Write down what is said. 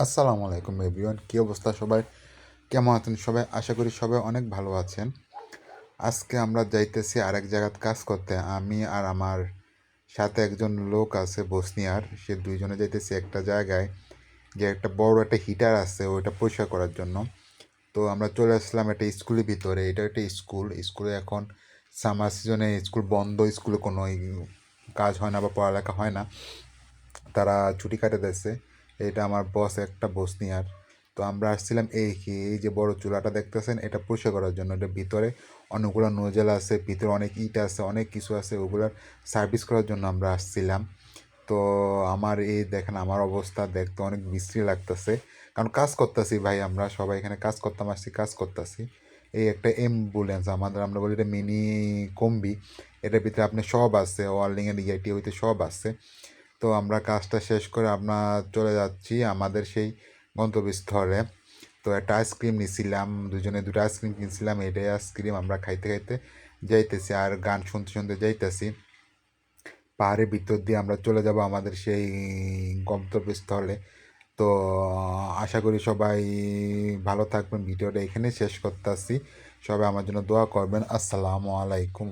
আসসালামু আলাইকুম এভরিওয়ান, কী অবস্থা সবাই? কেমন আছেন সবাই? আশা করি সবাই অনেক ভালো আছেন। আজকে আমরা যাইতেছি আরেক জায়গাত কাজ করতে। আমি আর আমার সাথে একজন লোক আছে বসনিয়ার, সে দুইজনে যাইতেছি একটা জায়গায়, যে একটা বড় একটা হিটার আছে ওইটা পরিষ্কার করার জন্য। তো আমরা চলে আসলাম একটা স্কুলের ভিতরে। এটা একটা স্কুলে এখন সামার সিজনে স্কুল বন্ধ, স্কুলে কোনো কাজ হয় না বা পড়ালেখা হয় না, তারা ছুটি কাটাতেছে। এটা আমার বস একটা বসনিয়ার। তো আমরা আসছিলাম এই যে বড় চুলাটা দেখতেছেন, এটা পরিষ্কার করার জন্য। এটার ভিতরে অনেকগুলো নোজেল আছে, ভিতরে অনেক ইট আছে, অনেক কিছু আছে, ওগুলোর সার্ভিস করার জন্য আমরা আসছিলাম। তো আমার এই দেখেন, আমার অবস্থা দেখতে অনেক বিশ্রী লাগতেছে, কারণ কাজ করতেছি ভাই, আমরা সবাই এখানে কাজ করতাম, আসছি কাজ করতেছি। এই একটা অ্যাম্বুলেন্স আমাদের, আমরা বলি এটা মিনি কম্বি। এটার ভিতরে আপনি সব আছে, ওয়ার্ল্ডিংয়ের ইয়েটি হইতে সব আছে। তো আমরা কাজটা শেষ করে আমরা চলে যাচ্ছি আমাদের সেই গন্তব্যস্থলে। তো একটা আইসক্রিম নিছিলাম, দুজনে দুটো আইসক্রিম কিনছিলাম, এটাই আইসক্রিম আমরা খাইতে খাইতে যাইতেছি আর গান শুনতে শুনতে যাইতেছি। পাহাড়ের ভিতর দিয়ে আমরা চলে যাব আমাদের সেই গন্তব্যস্থলে। তো আশা করি সবাই ভালো থাকবেন। ভিডিওটা এখানে শেষ করতেছি। সবাই আমার জন্য দোয়া করবেন। আসসালামু আলাইকুম।